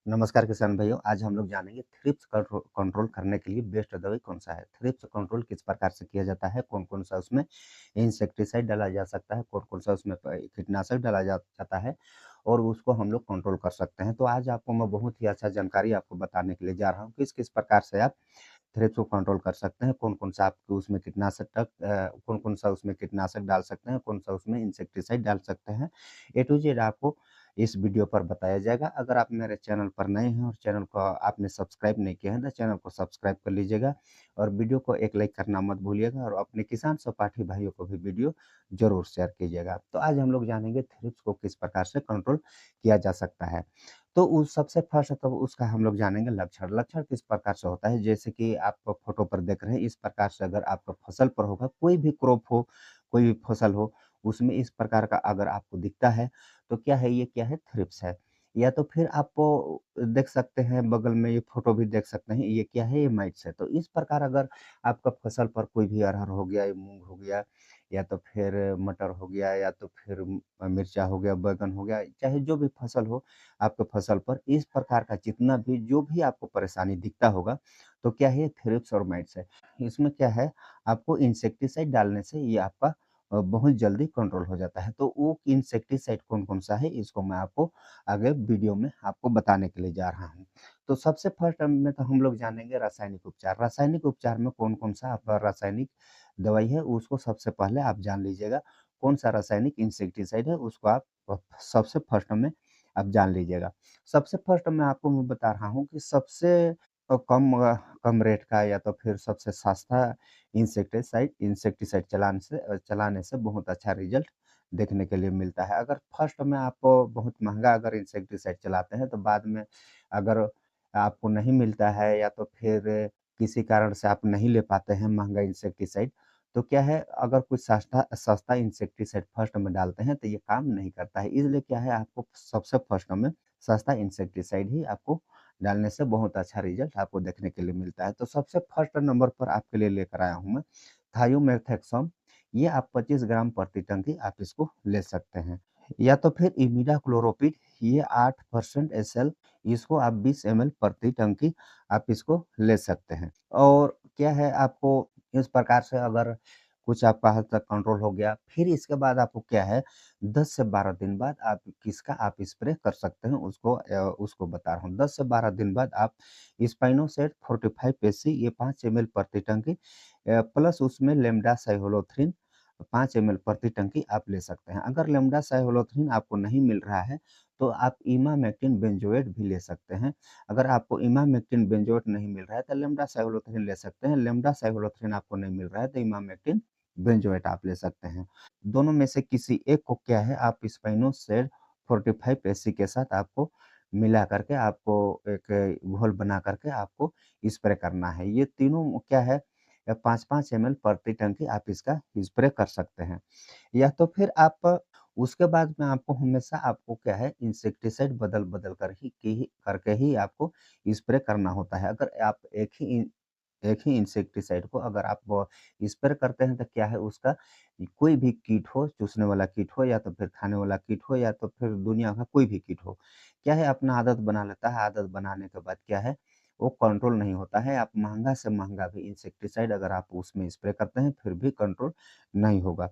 नमस्कार किसान भाइयों, आज हम लोग जानेंगे थ्रिप्स कंट्रोल करने के लिए बेस्ट दवाई कौन-सा है? थ्रिप्स कंट्रोल किस प्रकार से किया जाता है? कौन-कौन सा उसमें इंसेक्टिसाइड डाला जा सकता है? कौन-कौन सा उसमें कीटनाशक डाला जा जाता है और उसको हम लोग कंट्रोल कर सकते हैं। तो आज आपको मैं बहुत ही अच्छा जानकारी आपको बताने के लिए जा रहा हूँ, किस-किस प्रकार से आप थ्रिप्स को कंट्रोल कर सकते हैं, कौन-कौन सा आपको उसमें कौन-कौन सा उसमें कीटनाशक डाल सकते हैं, कौन-सा उसमें इंसेक्टिसाइड डाल सकते हैं। ए टू ज़ेड आपको इस वीडियो पर बताया जाएगा। अगर आप मेरे चैनल पर नए हैं और चैनल को आपने सब्सक्राइब नहीं किया है, तो चैनल को सब्सक्राइब कर लीजिएगा और वीडियो को एक लाइक करना मत भूलिएगा और अपने किसान सहपाठी भाइयों को भी वीडियो ज़रूर शेयर कीजिएगा। तो आज हम लोग जानेंगे थ्रिप्स को किस प्रकार से कंट्रोल किया जा सकता है। तो उस सबसे फर्स्ट तो उसका हम लोग जानेंगे लक्षण। लक्षण किस प्रकार से होता है, जैसे कि आप फ़ोटो पर देख रहे हैं, इस प्रकार से अगर आपका फसल पर होगा, कोई भी क्रॉप हो, कोई भी फसल हो, उसमें इस प्रकार का अगर आपको दिखता है, तो क्या है ये क्या है? थ्रिप्स है। या तो फिर आप देख सकते हैं बगल में ये फ़ोटो भी देख सकते हैं, ये क्या है? ये माइट्स है। तो इस प्रकार अगर आपका फसल पर कोई भी अरहर हो गया, ये मूँग हो गया या तो फिर मटर हो गया या तो फिर मिर्चा हो गया, बैंगन हो गया, चाहे जो भी फसल हो, आपके फसल पर इस प्रकार का जितना भी जो भी आपको परेशानी दिखता होगा, तो क्या है ये थ्रिप्स और माइट्स है। इसमें क्या है आपको इंसेक्टिसाइड डालने से ये आपका बहुत जल्दी कंट्रोल हो जाता है। तो वो इंसेक्टिसाइड कौन-कौन सा है इसको मैं आपको आगे वीडियो में आपको बताने के लिए जा रहा हूँ। तो सबसे फर्स्ट में तो हम लोग जानेंगे रासायनिक उपचार। रासायनिक उपचार में कौन-कौन सा आपका रासायनिक दवाई है उसको सबसे पहले आप जान लीजिएगा। कौन-सा रासायनिक इंसेक्टिसाइड है उसको आप सबसे फर्स्ट में आप जान लीजिएगा। सबसे फर्स्ट मैं आपको मैं बता रहा हूँ कि सबसे कम रेट का या तो फिर सबसे सस्ता इंसेक्टिसाइड चलाने से बहुत अच्छा रिज़ल्ट देखने के लिए मिलता है। अगर फर्स्ट में आप बहुत महँगा अगर इंसेक्टिसाइड चलाते हैं तो बाद में अगर आपको नहीं मिलता है या तो फिर किसी कारण से आप नहीं ले पाते हैं महँगा इंसेक्टिसाइड, तो क्या है अगर कुछ सस्ता सस्ता इंसेक्टिसाइड फर्स्ट में डालते हैं तो ये काम नहीं करता है। इसलिए क्या है आपको सबसे फर्स्ट में सस्ता इंसेक्टिसाइड ही आपको डालने से बहुत अच्छा रिज़ल्ट आपको देखने के लिए मिलता है। तो सबसे फर्स्ट नंबर पर आपके लिए लेकर आया हूँ मैं थायोमेथाक्सम। ये आप 25 ग्राम प्रति टंकी आप इसको ले सकते हैं। या तो फिर इमिडाक्लोप्रिड, ये 8% एसएल, इसको आप 20 एमएल प्रति टंकी आप इसको ले सकते हैं। और क्या है आपको इस प्रकार से अगर कुछ आपका हद तक कंट्रोल हो गया, फिर इसके बाद आपको क्या है 10 से 12 दिन बाद आप किसका आप स्प्रे कर सकते हैं उसको बता रहा हूँ। 10 से 12 दिन बाद आप स्पाइनोसेट 45 पेसी ये 5 एमएल प्रति टंकी प्लस उसमें लेम्डासाइक्लोथ्रिन 5 एमएल प्रति टंकी आप ले सकते हैं। अगर लेम्डासाइक्लोथ्रिन आपको नहीं मिल रहा है, तो आप इमामेक्टिन बेंजोएट भी ले सकते हैं। अगर आपको इमामेक्टिन बेंजोएट नहीं मिल रहा है, तो लेम्डासाइक्लोथ्रिन ले सकते हैं। लेम्डासाइक्लोथ्रिन आपको नहीं मिल रहा है, तो इमामेक्टिन बेंजोएट आप ले सकते हैं। दोनों में से किसी एक को क्या है आप स्पाइनोसेट 45 एसी के साथ आपको मिला करके आपको एक घोल बना करके आपको स्प्रे करना है। ये तीनों क्या है 5-5 एमएल प्रति टंकी आप इसका स्प्रे कर सकते हैं। या तो फिर आप उसके बाद में आपको हमेशा आपको क्या है इंसेक्टिसाइड बदल-बदल कर ही करके ही आपको स्प्रे करना होता है। अगर आप एक ही इंसेक्टिसाइड को अगर आप स्प्रे करते हैं तो क्या है उसका कोई भी कीट हो, चूसने वाला कीट हो या तो फिर खाने वाला कीट हो या तो फिर दुनिया का कोई भी कीट हो, क्या है अपना आदत बना लेता है। आदत बनाने के बाद क्या है वो कंट्रोल नहीं होता है। आप महँगा से महँगा भी इंसेक्टिसाइड अगर आप उसमें स्प्रे करते हैं फिर भी कंट्रोल नहीं होगा।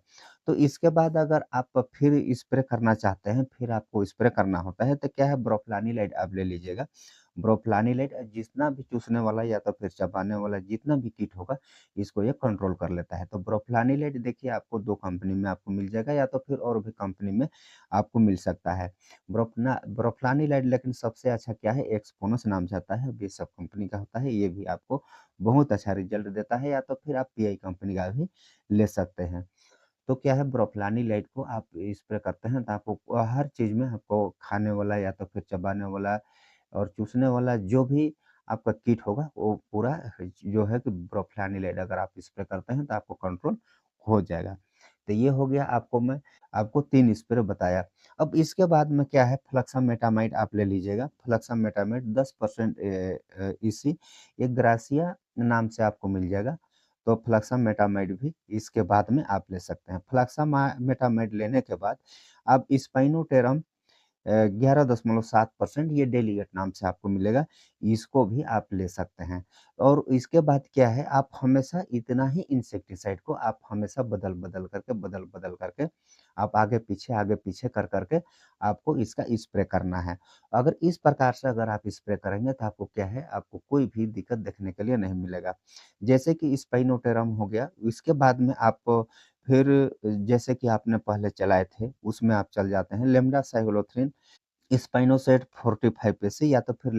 तो इसके बाद अगर आप फिर स्प्रे करना चाहते हैं, फिर आपको स्प्रे करना होता है तो क्या है ब्रोफलानिलाइड आप ले लीजिएगा। ब्रोफलानिलाइड जितना भी चूसने वाला या तो फिर चबाने वाला जितना भी कीट होगा, इसको ये कंट्रोल कर लेता है। तो ब्रोफलानिलाइड देखिए आपको 2 कंपनी में आपको मिल जाएगा या तो फिर और भी कंपनी में आपको मिल सकता है। ब्रोफलानिलाइड लेकिन सबसे अच्छा क्या है एक्सपोनस नाम से आता है, ये सब कंपनी का होता है, ये भी आपको बहुत अच्छा रिज़ल्ट देता है या तो फिर आप पीआई कंपनी का भी ले सकते हैं। तो क्या है ब्रोफलानिलाइड को आप स्प्रे करते हैं तो आपको हर चीज़ में आपको खाने वाला या तो फिर चबाने वाला और चूसने वाला जो भी आपका कीट होगा वो पूरा जो है कि ब्रोफलानिलाइड अगर आप स्प्रे करते हैं तो आपको कंट्रोल हो जाएगा। तो ये हो गया आपको 3 स्प्रे बताया। अब इसके बाद में क्या है फ्लक्सामेटामाइड आप ले लीजिएगा। फ्लक्सामेटामाइड 10% इसी एक ग्रासिया नाम से आपको मिल जाएगा। तो फ्लक्सामेटामाइड भी इसके बाद में आप ले सकते हैं। मेटामाइड लेने के बाद आप स्पाइनोटेरम 11.7% ये डेलीगेट नाम से आपको मिलेगा, इसको भी आप ले सकते हैं। और इसके बाद क्या है, आप हमेशा इतना ही इंसेक्टिसाइड को आप हमेशा बदल-बदल करके आप आगे-पीछे कर के आपको इसका स्प्रे करना है। अगर इस प्रकार से अगर आप स्प्रे करेंगे तो आपको क्या है, आपको कोई भी दिक्कत देखने के लिए नहीं मिलेगा। जैसे कि स्पाइनोटेरम हो गया, इसके बाद में आप फिर जैसे कि आपने पहले चलाए थे, उसमें आप चल जाते हैं लेम्डा-साइक्लोथ्रिन, स्पाइनोसेट 45 या तो फिर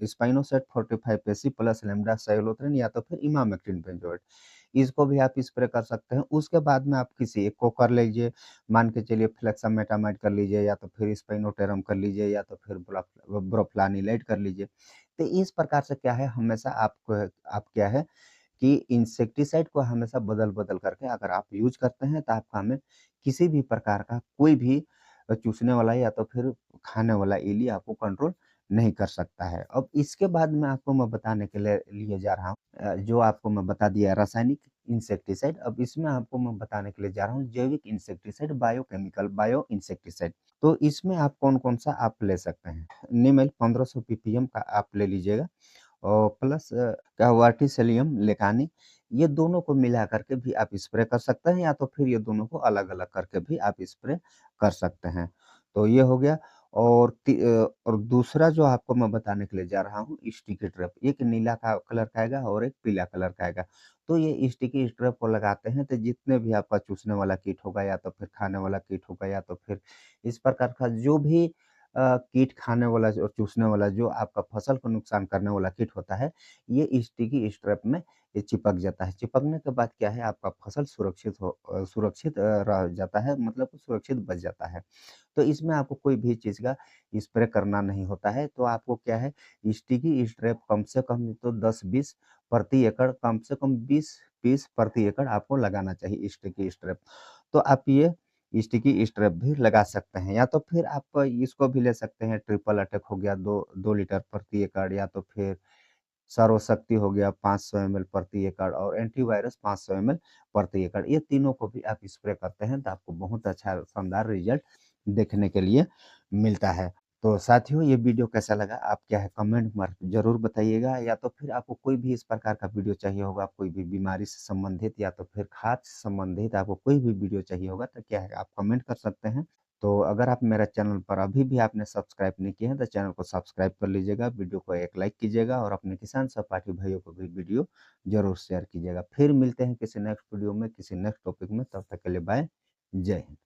स्पाइनोसेट 45 प्लस लेम्डा-साइक्लोथ्रिन या तो फिर इमामेक्टिन बेंजोएट। इसको भी आप स्प्रे कर सकते हैं। उसके बाद में आप किसी एक को कर लीजिए, मान के चलिए फ्लेक्सामेटामाइड कर लीजिए या तो फिर स्पाइनोटेरम कर लीजिए या तो फिर ब्रोफ्लानिलाइड कर लीजिए। तो इस प्रकार से क्या है, हमेशा आप क्या है कि इंसेक्टिसाइड को हमेशा बदल-बदल करके अगर आप यूज़ करते हैं, तो आपका हमें किसी भी प्रकार का कोई भी चूसने वाला या तो फिर खाने वाला इल्ली आपको कंट्रोल नहीं कर सकता है। अब इसके बाद में आपको मैं बताने के लिए जा रहा हूँ जो आपको मैं बता दिया रासायनिक इंसेक्टिसाइड, अब इसमें आपको मैं बताने के लिए जा रहा हूँ जैविक इंसेक्टिसाइड, बायो इंसेक्टिसाइड। तो इसमें आप कौन-कौन सा आप ले सकते हैं। निमेल 1500 पीपीएम का आप ले लीजिएगा और प्लस क्या वर्टिसेलियम लेकानी, ये दोनों को मिला करके भी आप स्प्रे कर सकते हैं या तो फिर ये दोनों को अलग-अलग करके भी आप स्प्रे कर सकते हैं। तो ये हो गया और दूसरा जो आपको मैं बताने के लिए जा रहा हूँ स्टिकी ट्रैप, एक नीला का कलर का आएगा और एक पीला कलर का आएगा। तो ये स्टिकी ट्रैप को लगाते हैं तो जितने भी आपका चूसने वाला कीट होगा या तो फिर खाने वाला कीट होगा या तो फिर इस प्रकार का जो भी कीट खाने वाला और चूसने वाला जो आपका फसल को नुकसान करने वाला कीट होता है, ये स्टिकी स्ट्रैप में ये चिपक जाता है। चिपकने के बाद क्या है, आपका फसल सुरक्षित रह जाता है, मतलब सुरक्षित बच जाता है। तो इसमें आपको कोई भी चीज़ का स्प्रे करना नहीं होता है, तो आपको क्या है, स्टिकी स्ट्रैप कम से कम तो 10-20 प्रति एकड़, कम से कम 20 पीस प्रति एकड़ आपको लगाना चाहिए स्टिकी स्ट्रैप। तो आप ये स्टिकी स्ट्रैप भी लगा सकते हैं या तो फिर आप इसको भी ले सकते हैं, ट्रिपल अटैक हो गया 2 लीटर प्रति एकड़ या तो फिर सर्वशक्ति हो गया 500 एमएल प्रति एकड़ और एंटीवायरस 500 एमएल प्रति एकड़। ये तीनों को भी आप स्प्रे करते हैं तो आपको बहुत अच्छा शानदार रिज़ल्ट देखने के लिए मिलता है। तो साथियों, ये वीडियो कैसा लगा? आप क्या है कमेंट में ज़रूर बताइएगा या तो फिर आपको कोई भी इस प्रकार का वीडियो चाहिए होगा, कोई भी बीमारी से संबंधित या तो फिर खाद से संबंधित आपको कोई भी वीडियो चाहिए होगा तो क्या है आप कमेंट कर सकते हैं। तो अगर आप मेरा चैनल पर अभी भी आपने सब्सक्राइब नहीं किया है तो चैनल को सब्सक्राइब कर लीजिएगा, वीडियो को एक लाइक कीजिएगा और अपने किसान सहपाठी भाइयों को भी वीडियो ज़रूर शेयर कीजिएगा। फिर मिलते हैं किसी नेक्स्ट वीडियो में, किसी नेक्स्ट टॉपिक में, तब तक के लिए बाय, जय हिंद।